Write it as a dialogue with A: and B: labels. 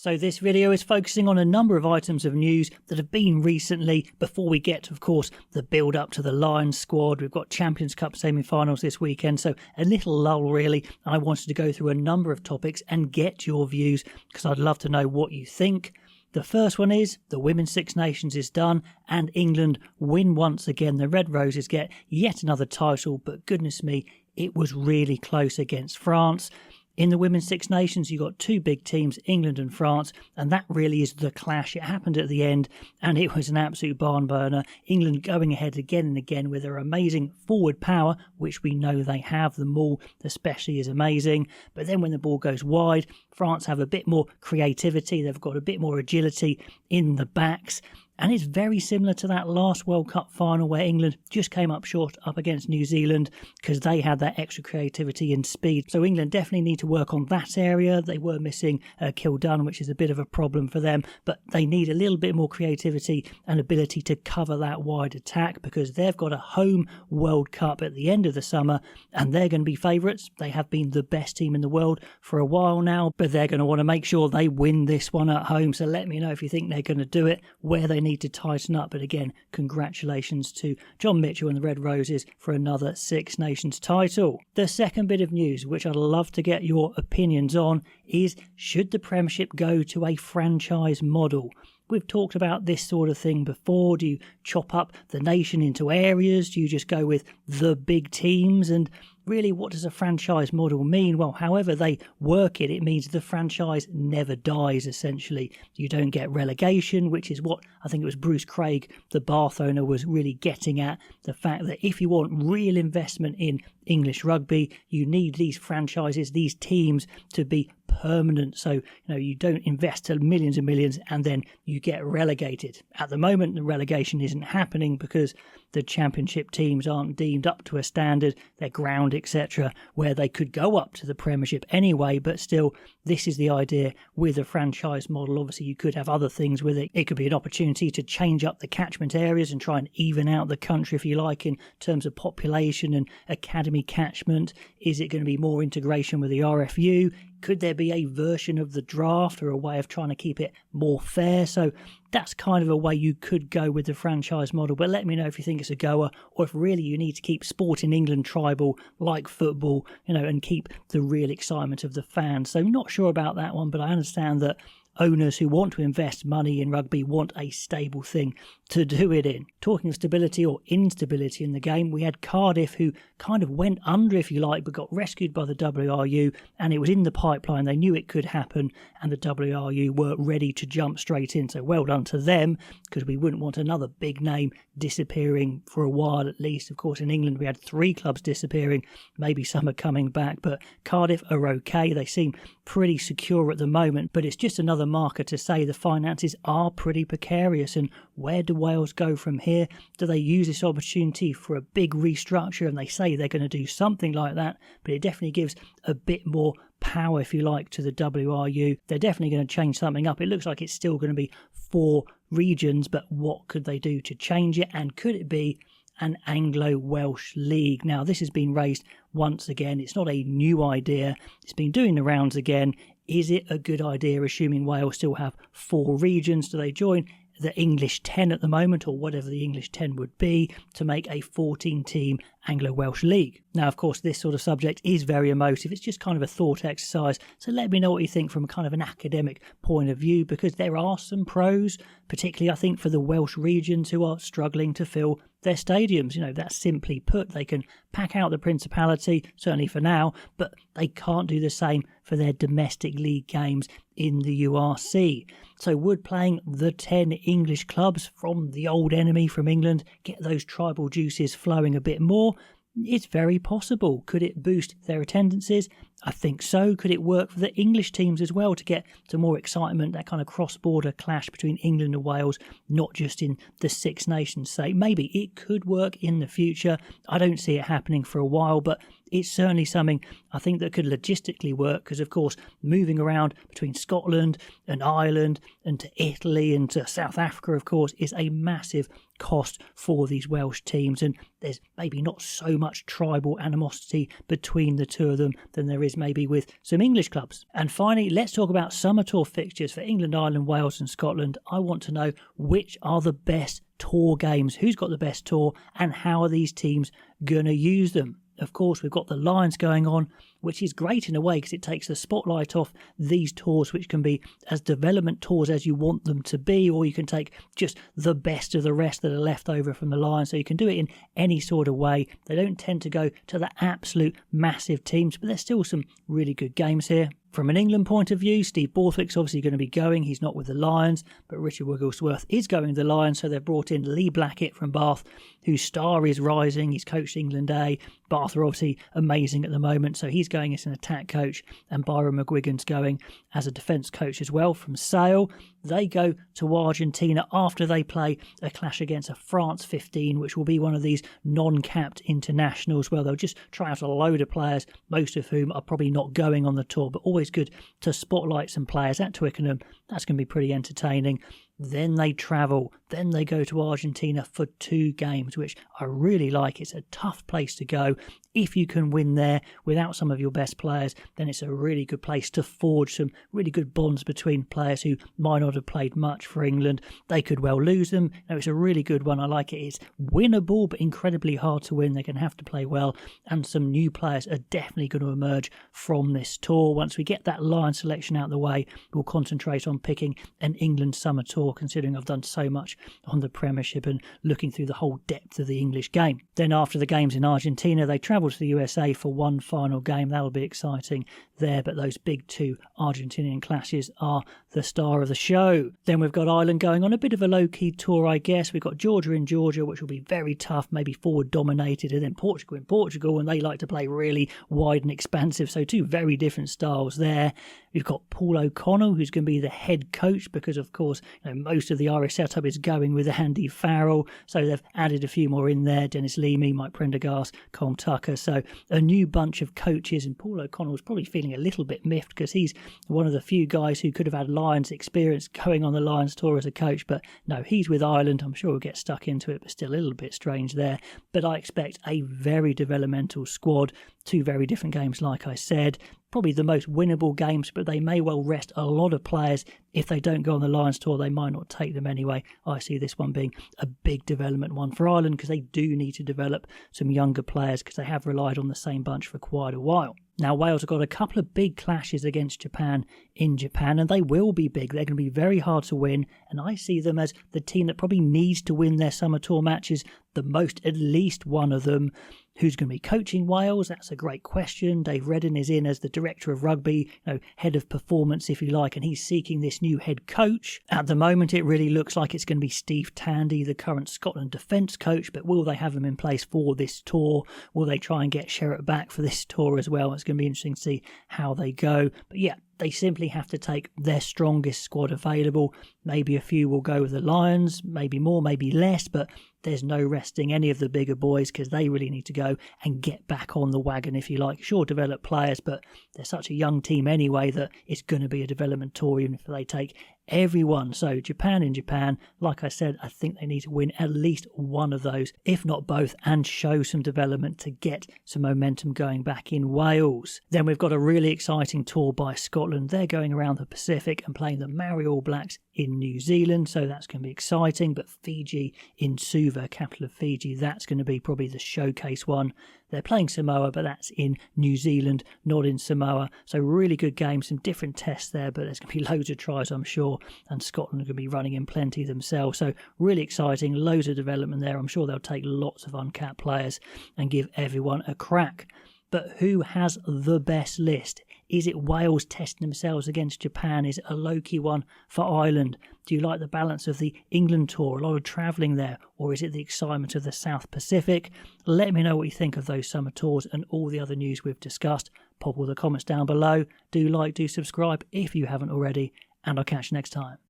A: So this video is focusing on a number of items of news that have been recently before we get, of course, the build up to the Lions squad. We've got Champions Cup semi-finals this weekend, so a little lull really. I wanted to go through a number of topics and get your views because I'd love to know what you think. The first one is the Women's Six Nations is done and England win once again. The Red Roses get yet another title, but goodness me, it was really close against France. In the Women's Six Nations, you've got two big teams, England and France, and that really is the clash. It happened at the end, and it was an absolute barn burner. England going ahead again and again with their amazing forward power, which we know they have. The maul especially is amazing. But then when the ball goes wide, France have a bit more creativity. They've got a bit more agility in the backs. And it's very similar to that last World Cup final where England just came up short up against New Zealand because they had that extra creativity and speed. So England definitely need to work on that area. They were missing Kildun, which is a bit of a problem for them, but they need a little bit more creativity and ability to cover that wide attack because they've got a home World Cup at the end of the summer and they're going to be favourites. They have been the best team in the world for a while now, but they're going to want to make sure they win this one at home. So let me know if you think they're going to do it, where they need to tighten up. But again, congratulations to John Mitchell and the Red Roses for another Six Nations title. The second bit of news, which I'd love to get your opinions on, is should the Premiership go to a franchise model? We've talked about this sort of thing before. Do you chop up the nation into areas? Do you just go with the big teams? And really, what does a franchise model mean? Well, however they work it, it means the franchise never dies, essentially. You don't get relegation, which is what I think it was Bruce Craig, the Bath owner, was really getting at. The fact that if you want real investment in English rugby, you need these franchises, these teams to be permanent. So, you don't invest millions and millions and then you get relegated. At the moment, the relegation isn't happening because the championship teams aren't deemed up to a standard, their ground, etc., where they could go up to the Premiership anyway. But still, this is the idea with a franchise model. Obviously, you could have other things with it. It could be an opportunity to change up the catchment areas and try and even out the country, if you like, in terms of population and academy catchment. Is it going to be more integration with the RFU? Could there be a version of the draft or a way of trying to keep it more fair? So that's kind of a way you could go with the franchise model. But let me know if you think it's a goer or if really you need to keep sport in England tribal like football, and keep the real excitement of the fans. So not sure about that one, but I understand that owners who want to invest money in rugby want a stable thing to do it in. Talking of stability or instability in the game, we had Cardiff who kind of went under, if you like, but got rescued by the WRU, and it was in the pipeline. They knew it could happen, and the WRU were ready to jump straight in. So well done to them, because we wouldn't want another big name disappearing for a while at least. Of course, in England we had 3 clubs disappearing. Maybe some are coming back, but Cardiff are okay. They seem pretty secure at the moment, but it's just another marker to say the finances are pretty precarious. And where do Wales go from here? Do they use this opportunity for a big restructure? And they say they're going to do something like that, but it definitely gives a bit more power, if you like, to the WRU. They're definitely going to change something up. It looks like it's still going to be 4 regions, but what could they do to change it? And could it be an Anglo Welsh League? Now, this has been raised once again. It's not a new idea. It's been doing the rounds again. Is it a good idea, assuming Wales still have 4 regions? Do they join the English 10 at the moment, or whatever the English 10 would be, to make a 14-team Anglo Welsh League? Now, of course, this sort of subject is very emotive. It's just kind of a thought exercise. So let me know what you think from a kind of an academic point of view, because there are some pros, particularly I think for the Welsh regions who are struggling to fill their stadiums. That's simply put. They can pack out the Principality, certainly for now, but they can't do the same for their domestic league games in the URC. So would playing the 10 English clubs from the old enemy from England get those tribal juices flowing a bit more? It's very possible. Could it boost their attendances? I think so. Could it work for the English teams as well to get to more excitement, that kind of cross-border clash between England and Wales, not just in the Six Nations sake? Maybe it could work in the future. I don't see it happening for a while, but it's certainly something I think that could logistically work, because of course moving around between Scotland and Ireland and to Italy and to South Africa, of course, is a massive cost for these Welsh teams, and there's maybe not so much tribal animosity between the two of them than there is clashes maybe with some English clubs. And finally, let's talk about summer tour fixtures for England, Ireland, Wales and Scotland. I want to know which are the best tour games, who's got the best tour, and how are these teams going to use them. Of course, we've got the Lions going on, which is great in a way because it takes the spotlight off these tours, which can be as development tours as you want them to be, or you can take just the best of the rest that are left over from the Lions. So you can do it in any sort of way. They don't tend to go to the absolute massive teams, but there's still some really good games here. From an England point of view, Steve Borthwick's obviously going to be going. He's not with the Lions, but Richard Wigglesworth is going with the Lions. So they've brought in Lee Blackett from Bath, whose star is rising. He's coached England A. Bath are obviously amazing at the moment, so he's going as an attack coach. And Byron McGuigan's going as a defence coach as well from Sale. They go to Argentina after they play a clash against a France 15, which will be one of these non-capped internationals where they'll just try out a load of players, most of whom are probably not going on the tour, but always good to spotlight some players at Twickenham. That's going to be pretty entertaining. Then they travel. Then they go to Argentina for 2 games, which I really like. It's a tough place to go. If you can win there without some of your best players, then it's a really good place to forge some really good bonds between players who might not have played much for England. They could well lose them. No, it's a really good one. I like it. It's winnable, but incredibly hard to win. They're going to have to play well. And some new players are definitely going to emerge from this tour. Once we get that Lion selection out of the way, we'll concentrate on picking an England summer tour, considering I've done so much on the Premiership and looking through the whole depth of the English game. Then after the games in Argentina, they travel to the USA for one final game. That'll be exciting there, but those big 2 Argentinian clashes are the star of the show. Then we've got Ireland going on a bit of a low-key tour, I guess. We've got Georgia in Georgia, which will be very tough, maybe forward dominated, and then Portugal in Portugal, and they like to play really wide and expansive, so 2 very different styles there. We've got Paul O'Connell, who's going to be the head coach because, of course, most of the Irish setup is going with Andy Farrell, so they've added a few more in there. Dennis Leamy, Mike Prendergast, Colm Tucker, so a new bunch of coaches, and Paul O'Connell's probably feeling a little bit miffed because he's one of the few guys who could have had Lions experience going on the Lions tour as a coach, but no, he's with Ireland. I'm sure we'll get stuck into it, but still a little bit strange there. But I expect a very developmental squad, 2 very different games like I said. Probably the most winnable games, but they may well rest a lot of players. If they don't go on the Lions tour, they might not take them anyway. I see this one being a big development one for Ireland because they do need to develop some younger players because they have relied on the same bunch for quite a while. Now, Wales have got a couple of big clashes against Japan in Japan, and they will be big. They're going to be very hard to win, and I see them as the team that probably needs to win their summer tour matches the most, at least one of them. Who's going to be coaching Wales? That's a great question. Dave Redden is in as the director of rugby, head of performance, if you like, and he's seeking this new head coach. At the moment, it really looks like it's going to be Steve Tandy, the current Scotland defence coach, but will they have him in place for this tour? Will they try and get Sherratt back for this tour as well? It's going to be interesting to see how they go. But yeah, they simply have to take their strongest squad available. Maybe a few will go with the Lions, maybe more, maybe less, but there's no resting any of the bigger boys because they really need to go and get back on the wagon, if you like. Sure, develop players, but they're such a young team anyway that it's going to be a development tour even if they take everyone. So Japan in Japan, like I said, I think they need to win at least one of those, if not both, and show some development to get some momentum going back in Wales. Then we've got a really exciting tour by Scotland. They're going around the Pacific and playing the Maori All Blacks in New Zealand, so that's going to be exciting. But Fiji in Suva, capital of Fiji, that's going to be probably the showcase one. They're playing Samoa, but that's in New Zealand, not in Samoa. So really good game, some different tests there, but there's going to be loads of tries, I'm sure, and Scotland are going to be running in plenty themselves. So really exciting, loads of development there. I'm sure they'll take lots of uncapped players and give everyone a crack. But who has the best list? Is it Wales testing themselves against Japan? Is it a low-key one for Ireland? Do you like the balance of the England tour, a lot of travelling there? Or is it the excitement of the South Pacific? Let me know what you think of those summer tours and all the other news we've discussed. Pop all the comments down below. Do like, do subscribe if you haven't already, and I'll catch you next time.